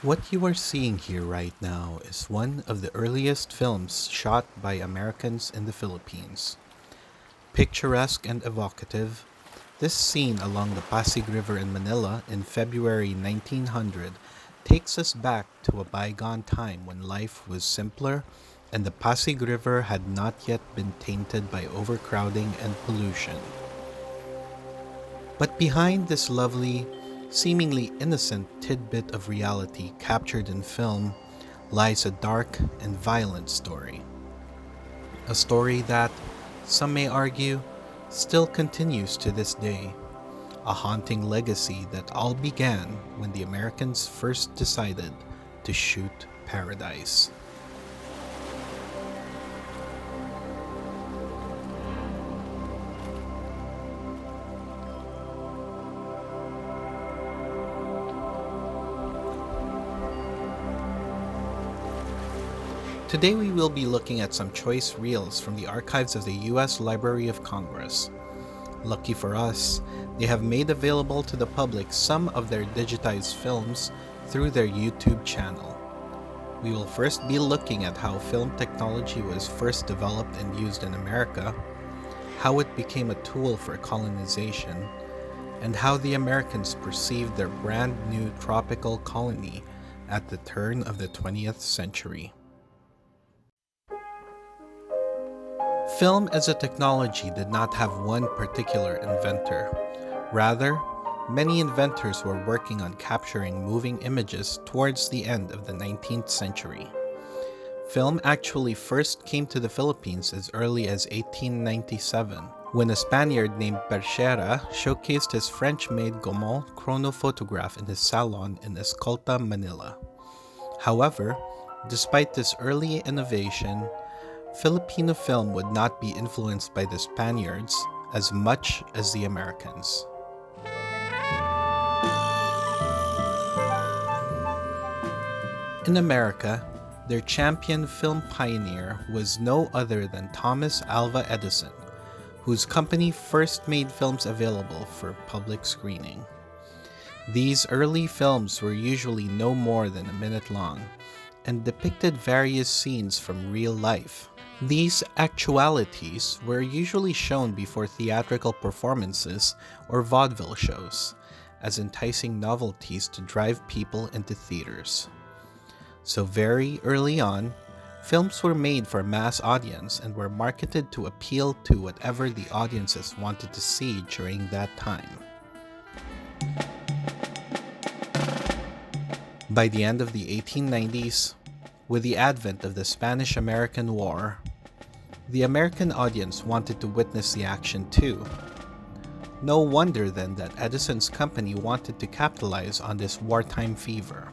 What you are seeing here right now is one of the earliest films shot by Americans in the Philippines. Picturesque and evocative, this scene along the Pasig River in Manila in February 1900 takes us back to a bygone time when life was simpler and the Pasig River had not yet been tainted by overcrowding and pollution. But behind this lovely, seemingly innocent tidbit of reality captured in film lies a dark and violent story. A story that, some may argue, still continues to this day. A haunting legacy that all began when the Americans first decided to shoot paradise. Today we will be looking at some choice reels from the archives of the US Library of Congress. Lucky for us, they have made available to the public some of their digitized films through their YouTube channel. We will first be looking at how film technology was first developed and used in America, how it became a tool for colonization, and how the Americans perceived their brand new tropical colony at the turn of the 20th century. Film as a technology did not have one particular inventor. Rather, many inventors were working on capturing moving images towards the end of the 19th century. Film actually first came to the Philippines as early as 1897, when a Spaniard named Perchera showcased his French-made Gaumont chronophotograph in his salon in Escolta, Manila. However, despite this early innovation, Filipino film would not be influenced by the Spaniards as much as the Americans. In America, their champion film pioneer was no other than Thomas Alva Edison, whose company first made films available for public screening. These early films were usually no more than a minute long and depicted various scenes from real life. These actualities were usually shown before theatrical performances or vaudeville shows, as enticing novelties to drive people into theaters. So very early on, films were made for a mass audience and were marketed to appeal to whatever the audiences wanted to see during that time. By the end of the 1890s, with the advent of the Spanish-American War, the American audience wanted to witness the action too. No wonder then that Edison's company wanted to capitalize on this wartime fever.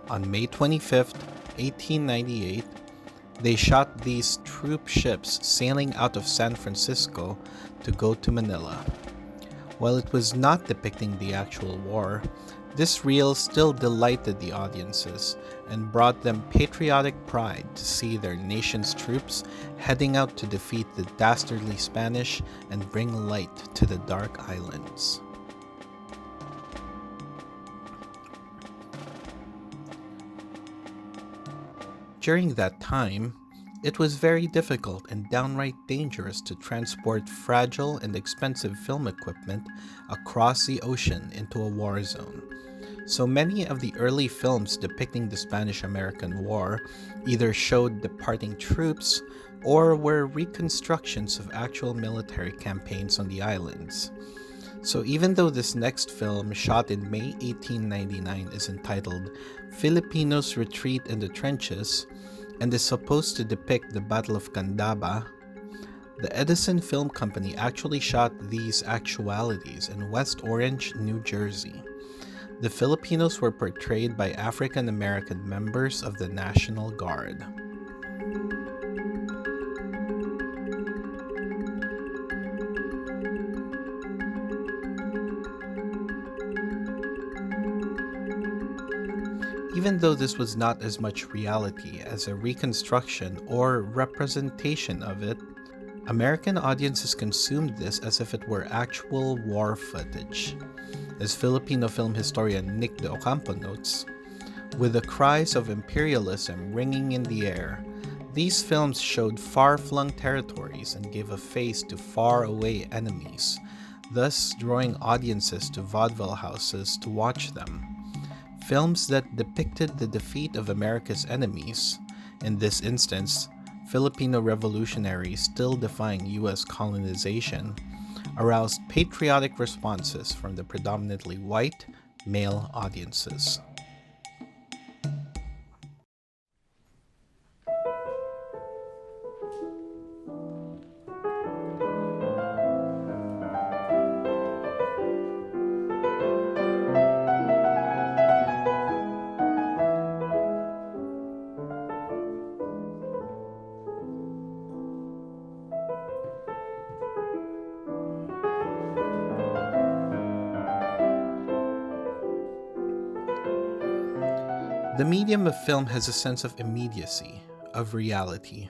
On May 25, 1898, they shot these troop ships sailing out of San Francisco to go to Manila. While it was not depicting the actual war, this reel still delighted the audiences and brought them patriotic pride to see their nation's troops heading out to defeat the dastardly Spanish and bring light to the dark islands. During that time, it was very difficult and downright dangerous to transport fragile and expensive film equipment across the ocean into a war zone. So many of the early films depicting the Spanish-American War either showed departing troops or were reconstructions of actual military campaigns on the islands. So even though this next film, shot in May 1899, is entitled Filipinos Retreat in the Trenches, and is supposed to depict the Battle of Candaba, the Edison Film Company actually shot these actualities in West Orange, New Jersey. The Filipinos were portrayed by African American members of the National Guard. Even though this was not as much reality as a reconstruction or representation of it, American audiences consumed this as if it were actual war footage. As Filipino film historian Nick de Ocampo notes, with the cries of imperialism ringing in the air, these films showed far-flung territories and gave a face to far-away enemies, thus drawing audiences to vaudeville houses to watch them. Films that depicted the defeat of America's enemies, in this instance, Filipino revolutionaries still defying US colonization, aroused patriotic responses from the predominantly white, male audiences. The medium of film has a sense of immediacy, of reality.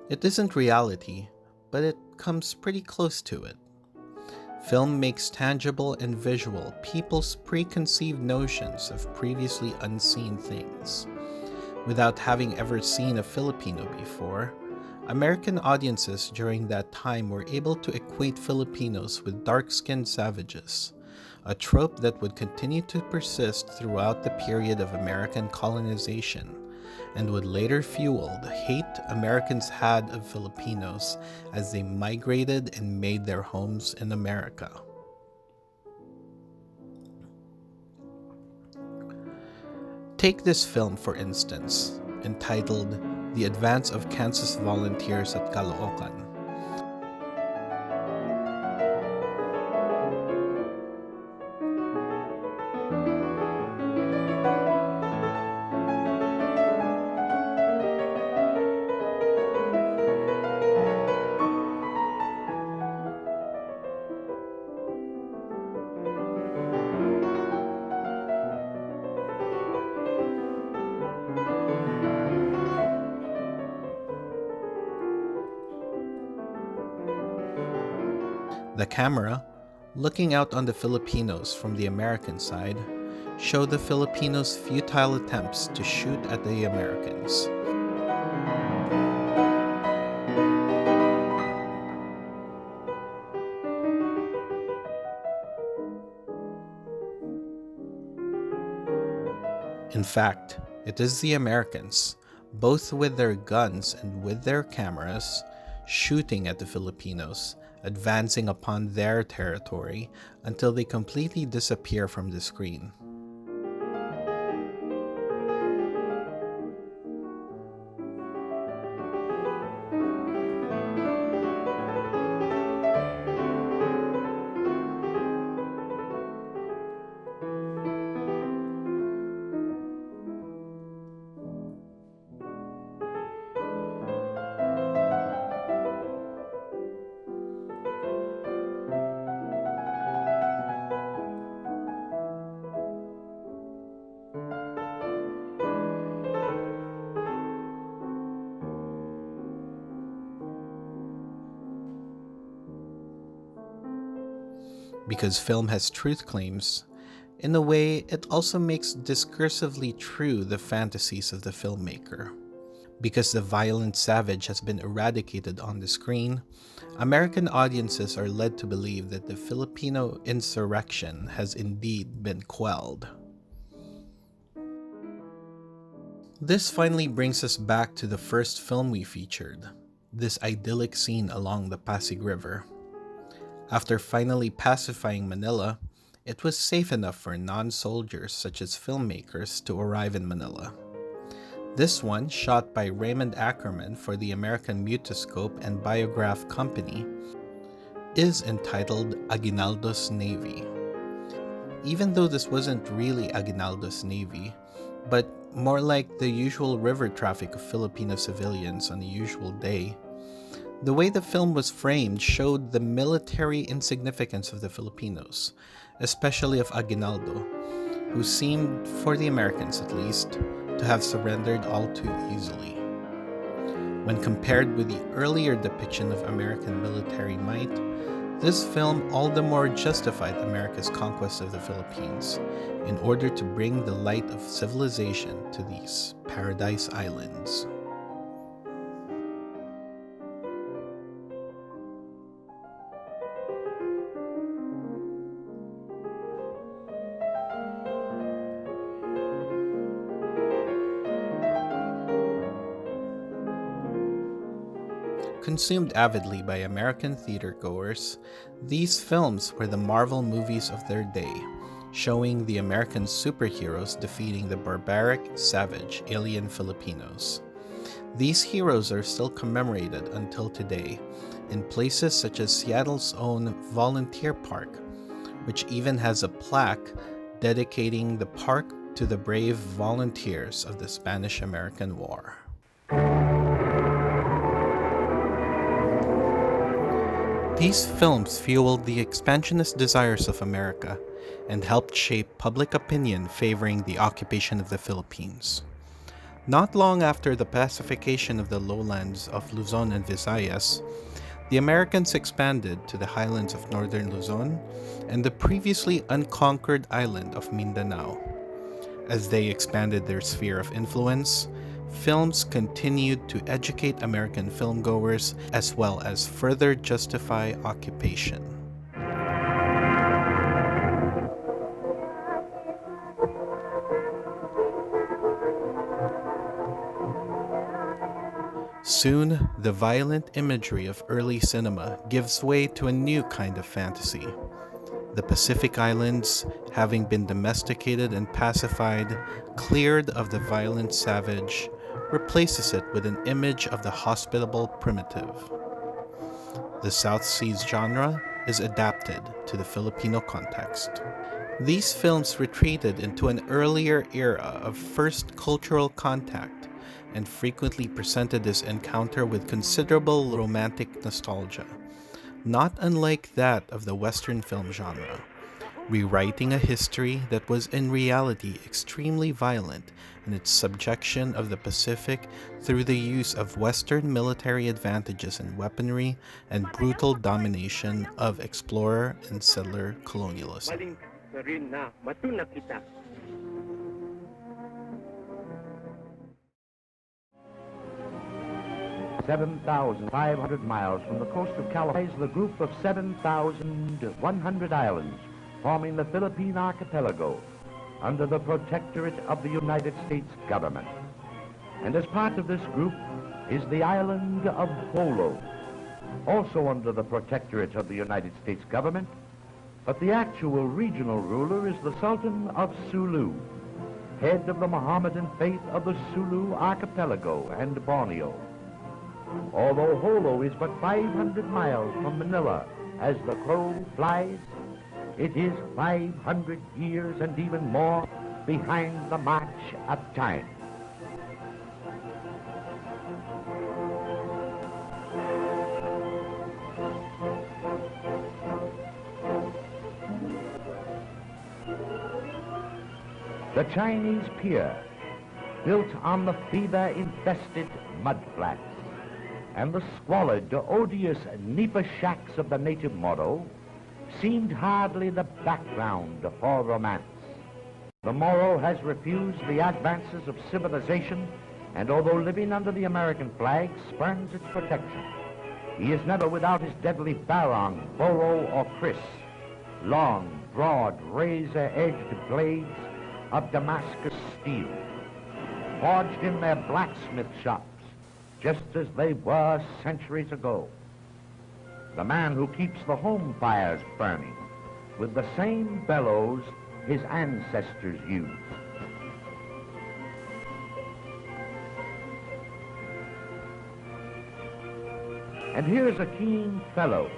It isn't reality, but it comes pretty close to it. Film makes tangible and visual people's preconceived notions of previously unseen things. Without having ever seen a Filipino before, American audiences during that time were able to equate Filipinos with dark-skinned savages, a trope that would continue to persist throughout the period of American colonization and would later fuel the hate Americans had of Filipinos as they migrated and made their homes in America. Take this film, for instance, entitled The Advance of Kansas Volunteers at Caloocan. The camera, looking out on the Filipinos from the American side, showed the Filipinos' futile attempts to shoot at the Americans. In fact, it is the Americans, both with their guns and with their cameras, shooting at the Filipinos, advancing upon their territory until they completely disappear from the screen. Because film has truth claims, in a way, it also makes discursively true the fantasies of the filmmaker. Because the violent savage has been eradicated on the screen, American audiences are led to believe that the Filipino insurrection has indeed been quelled. This finally brings us back to the first film we featured, this idyllic scene along the Pasig River. After finally pacifying Manila, it was safe enough for non-soldiers such as filmmakers to arrive in Manila. This one, shot by Raymond Ackerman for the American Mutoscope and Biograph Company, is entitled Aguinaldo's Navy. Even though this wasn't really Aguinaldo's Navy, but more like the usual river traffic of Filipino civilians on a usual day, the way the film was framed showed the military insignificance of the Filipinos, especially of Aguinaldo, who seemed, for the Americans at least, to have surrendered all too easily. When compared with the earlier depiction of American military might, this film all the more justified America's conquest of the Philippines in order to bring the light of civilization to these paradise islands. Consumed avidly by American theatergoers, these films were the Marvel movies of their day, showing the American superheroes defeating the barbaric, savage alien Filipinos. These heroes are still commemorated until today in places such as Seattle's own Volunteer Park, which even has a plaque dedicating the park to the brave volunteers of the Spanish-American War. These films fueled the expansionist desires of America and helped shape public opinion favoring the occupation of the Philippines. Not long after the pacification of the lowlands of Luzon and Visayas, the Americans expanded to the highlands of northern Luzon and the previously unconquered island of Mindanao. As they expanded their sphere of influence, films continued to educate American filmgoers as well as further justify occupation. Soon, the violent imagery of early cinema gives way to a new kind of fantasy. The Pacific Islands, having been domesticated and pacified, cleared of the violent savage, replaces it with an image of the hospitable primitive. The South Seas genre is adapted to the Filipino context. These films retreated into an earlier era of first cultural contact and frequently presented this encounter with considerable romantic nostalgia, not unlike that of the Western film genre, rewriting a history that was in reality extremely violent in its subjection of the Pacific through the use of Western military advantages in weaponry and brutal domination of explorer and settler colonialism. 7,500 miles from the coast of California lies the group of 7,100 islands forming the Philippine archipelago under the protectorate of the United States government. And as part of this group is the island of Jolo, also under the protectorate of the United States government, but the actual regional ruler is the Sultan of Sulu, head of the Mohammedan faith of the Sulu archipelago and Borneo. Although Jolo is but 500 miles from Manila as the crow flies, it is 500 years and even more behind the march of time. The Chinese pier, built on the fever-infested mudflats, and the squalid, odious nipa shacks of the native Moro seemed hardly the background for romance. The Moro has refused the advances of civilization, and although living under the American flag, spurns its protection. He is never without his deadly barong, boro, or kris, long, broad, razor-edged blades of Damascus steel, forged in their blacksmith shops, just as they were centuries ago. The man who keeps the home fires burning with the same bellows his ancestors used. And here's a keen fellow.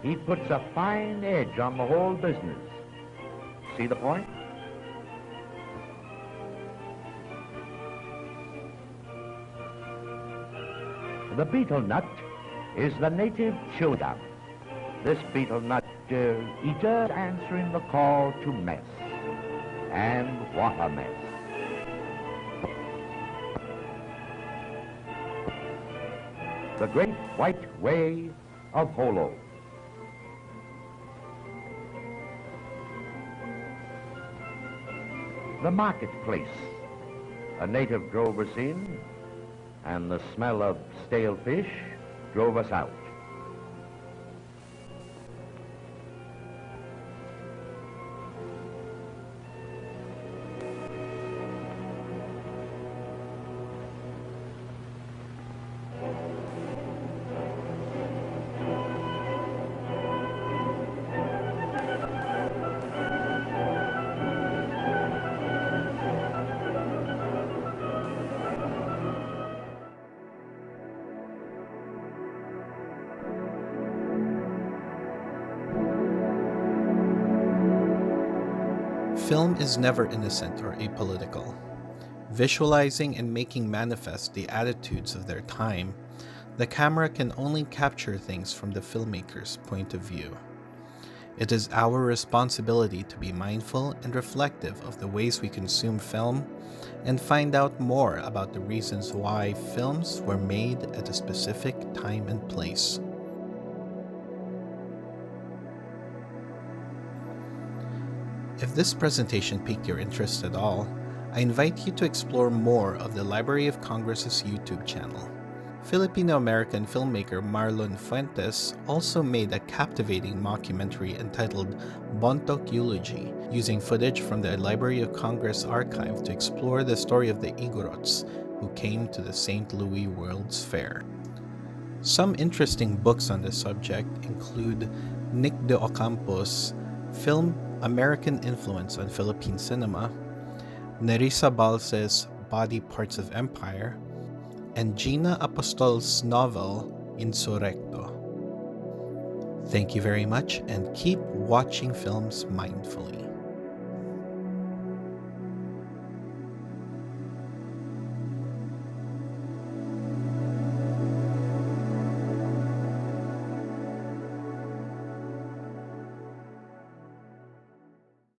He puts a fine edge on the whole business. See the point? The betel nut is the native chewing. This betel nut eater is answering the call to mess. And what a mess. the Great White Way of Holo. The marketplace. A native drove us in, and the smell of stale fish drove us out. Film is never innocent or apolitical. Visualizing and making manifest the attitudes of their time, the camera can only capture things from the filmmaker's point of view. It is our responsibility to be mindful and reflective of the ways we consume film and find out more about the reasons why films were made at a specific time and place. If this presentation piqued your interest at all, I invite you to explore more of the Library of Congress's YouTube channel. Filipino-American filmmaker Marlon Fuentes also made a captivating mockumentary entitled Bontok Eulogy, using footage from the Library of Congress archive to explore the story of the Igorots who came to the St. Louis World's Fair. Some interesting books on the subject include Nick de Ocampo's Film American Influence on Philippine Cinema, Nerissa Bals's Body Parts of Empire, and Gina Apostol's novel Insurrecto. Thank you very much and keep watching films mindfully.